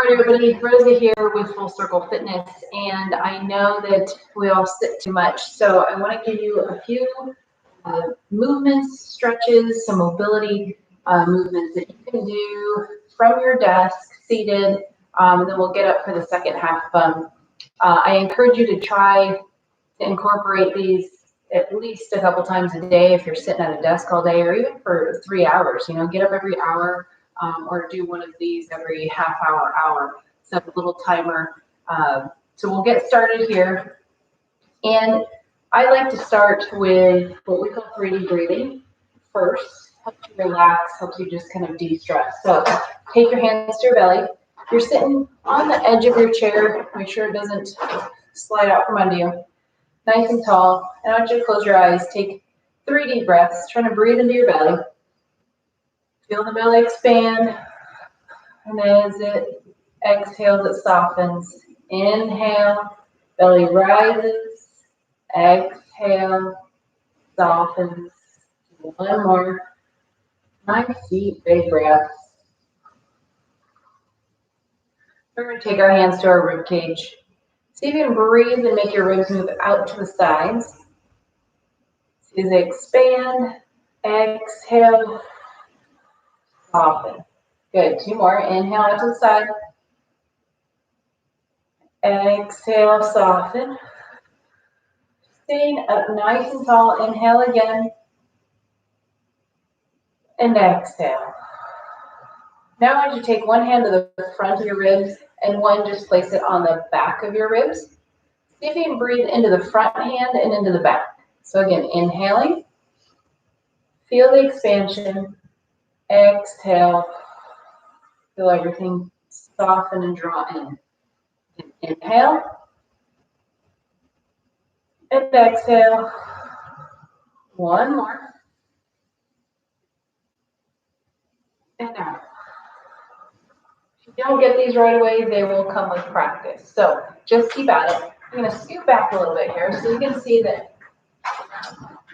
Howdy everybody, Rosa here with Full Circle Fitness, and I know that we all sit too much, so I want to give you a few movements, stretches, some mobility movements that you can do from your desk, seated, and then we'll get up for the second half of them. I encourage you to try to incorporate these at least a couple times a day if you're sitting at a desk all day, or even for 3 hours. You know, get up every hour. Or do one of these every half hour, set a little timer. So we'll get started here. And I like to start with what we call 3D breathing first. Helps you relax, helps you just kind of de-stress. So take your hands to your belly. You're sitting on the edge of your chair. Make sure it doesn't slide out from under you. Nice and tall. And I want you to close your eyes. Take 3 deep breaths. Trying to breathe into your belly. Feel the belly expand, and as it exhales, it softens. Inhale, belly rises. Exhale, softens. One more. Nice, deep, big breaths. We're going to take our hands to our rib cage. See if you can breathe and make your ribs move out to the sides. As they expand, exhale. Soften. Good. 2 more. Inhale out to the side. Exhale, soften. Staying up nice and tall. Inhale again. And exhale. Now I want you to take one hand to the front of your ribs and one just place it on the back of your ribs. See if you can breathe into the front hand and into the back. So again, inhaling. Feel the expansion. Exhale. Feel everything soften and draw in. Inhale. And exhale. One more. And out. If you don't get these right away, they will come with practice. So just keep at it. I'm going to scoot back a little bit here so you can see that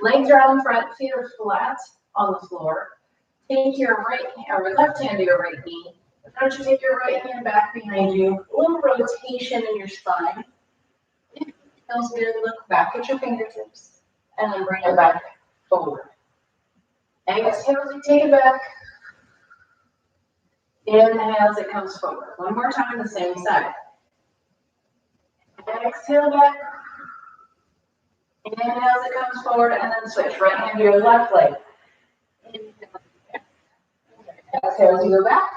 legs are on the front, feet are flat on the floor. Take your right or left hand to your right knee. Why don't you take your right hand back behind you? A little rotation in your spine. If it feels good, look back at your fingertips and then bring it back forward. Exhale as you take it back. Inhale as it comes forward. One more time, the same side. Exhale back. Inhale as it comes forward, and then switch. Right hand to your left leg. Exhale as you go back.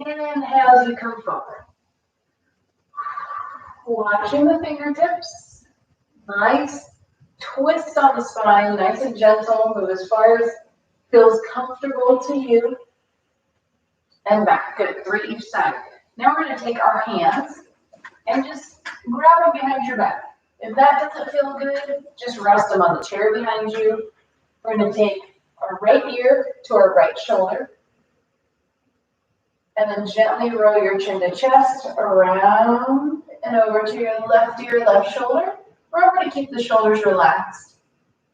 Inhale as you come forward. Watching the fingertips. Nice twist on the spine, nice and gentle. Move as far as feels comfortable to you. And back. Good. 3 each side. Now we're going to take our hands and just grab them behind your back. If that doesn't feel good, just rest them on the chair behind you. We're going to take our right ear to our right shoulder. And then gently roll your chin to chest, around and over to your left ear, left shoulder. Remember to keep the shoulders relaxed.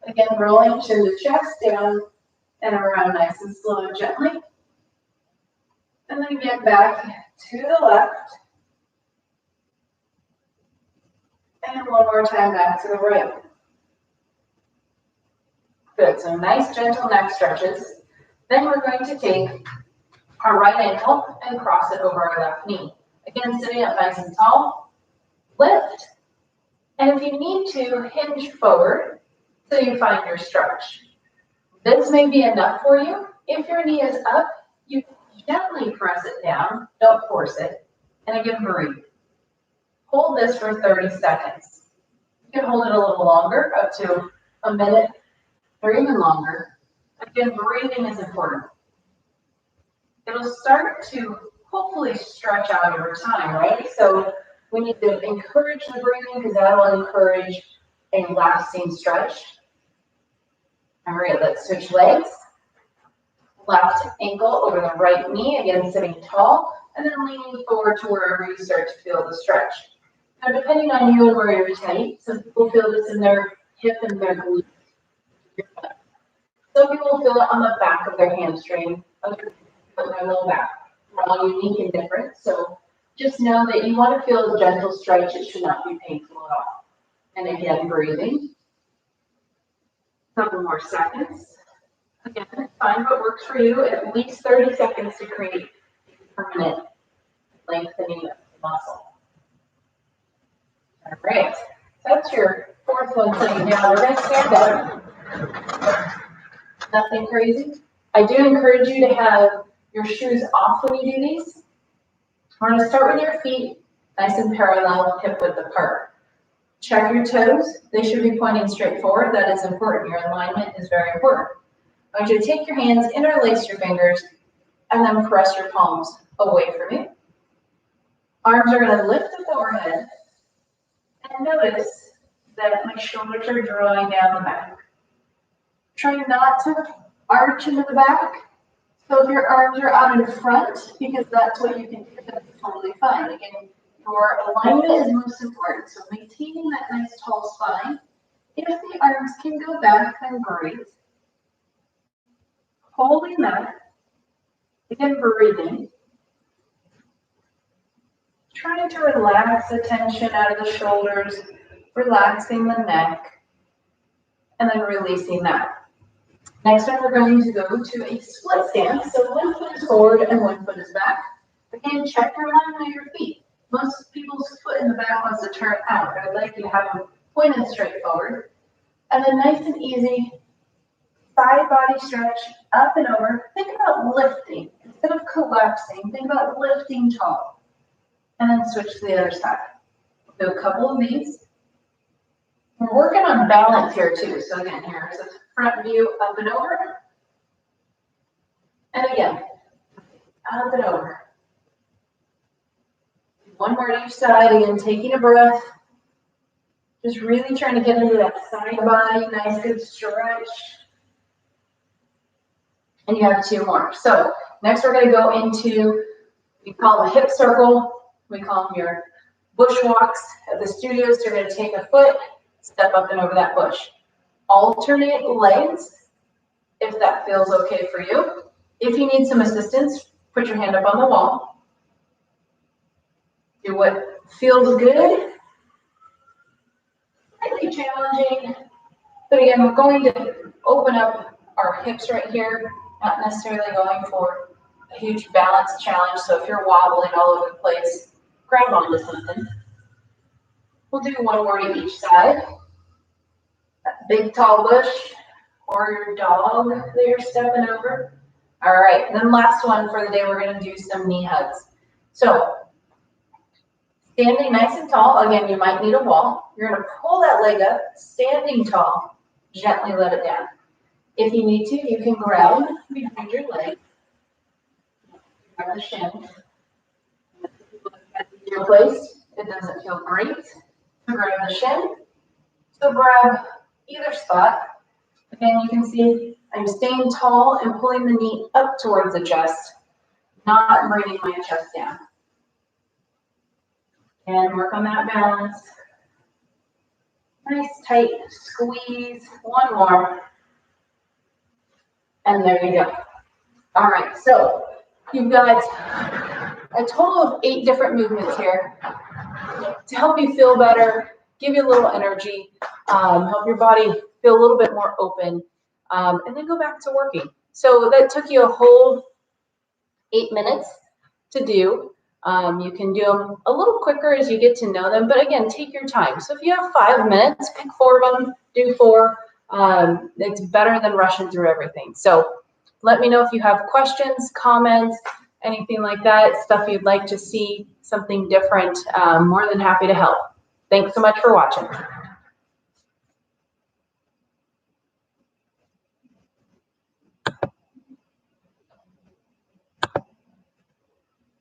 Again, rolling chin to chest, down and around nice and slow and gently. And then get back to the left. And one more time back to the right. Good, so nice gentle neck stretches. Then we're going to take our right ankle and cross it over our left knee. Again, sitting up nice and tall. Lift. And if you need to, hinge forward so you find your stretch. This may be enough for you. If your knee is up, you gently press it down. Don't force it. And again, breathe. Hold this for 30 seconds. You can hold it a little longer, up to a minute or even longer. Again, breathing is important. It'll start to hopefully stretch out over time, right? So we need to encourage the breathing because that will encourage a lasting stretch. All right, let's switch legs. Left ankle over the right knee, again sitting tall, and then leaning forward to wherever you start to feel the stretch. Now, depending on you and where you're tight, some people feel this in their hip and their glute. Some people feel it on the back of their hamstring, other people feel it in their low back. We're all unique and different, so just know that you want to feel a gentle stretch. It should not be painful at all. And again, breathing. A couple more seconds. Again, find what works for you. At least 30 seconds to create permanent lengthening of the muscle. All right, that's your fourth one sitting down. We're going to stand up. Nothing crazy. I do encourage you to have your shoes off when you do these. We're going to start with your feet nice and parallel, hip width apart. Check your toes. They should be pointing straight forward. That is important. Your alignment is very important. I want you to take your hands, interlace your fingers, and then press your palms away from you. Arms are going to lift the forehead. And notice that my shoulders are drawing down the back. Try not to arch into the back. So if your arms are out in front, because that's what you can do, that's totally fine. Again, your alignment is most important. So maintaining that nice tall spine. If the arms can go back, then great. Holding that. Again, breathing. Trying to relax the tension out of the shoulders, relaxing the neck, and then releasing that. Next one, we're going to go to a split stance. So one foot is forward and one foot is back. Again, check your alignment of your feet. Most people's foot in the back wants to turn out. I'd like you to have them pointed straight forward. And then nice and easy, side body stretch, up and over. Think about lifting. Instead of collapsing, think about lifting tall. And then switch to the other side. Do a couple of these. We're working on balance here too. So again, here's a front view, up and over. And again, up and over. One more to each side. Again, taking a breath. Just really trying to get into that side body. Nice, good stretch. And you have two more. So next we're going to go into, we call them a hip circle. We call them your bushwalks at the studios. So you're going to take a foot, step up and over that bush. Alternate legs, if that feels okay for you. If you need some assistance, put your hand up on the wall. Do what feels good. Slightly challenging. But again, we're going to open up our hips right here, not necessarily going for a huge balance challenge. So if you're wobbling all over the place, grab onto something. We'll do one more to each side. That big tall bush or your dog that you're stepping over. All right, and then last one for the day, we're going to do some knee hugs. So standing nice and tall. Again, you might need a wall. You're going to pull that leg up, standing tall, gently let it down. If you need to, you can grab behind your leg, grab the shin. Your place, it doesn't feel great. So grab the shin. So grab either spot. Again, you can see I'm staying tall and pulling the knee up towards the chest, not bringing my chest down. And work on that balance. Nice tight squeeze. One more. And there you go. All right, so you've got a total of 8 different movements here to help you feel better, give you a little energy, help your body feel a little bit more open, and then go back to working. So that took you a whole 8 minutes to do. You can do them a little quicker as you get to know them, but again, take your time. So if you have 5 minutes, pick 4 of them, do 4. It's better than rushing through everything. So let me know if you have questions, comments, anything like that, stuff you'd like to see, something different. More than happy to help. Thanks so much for watching.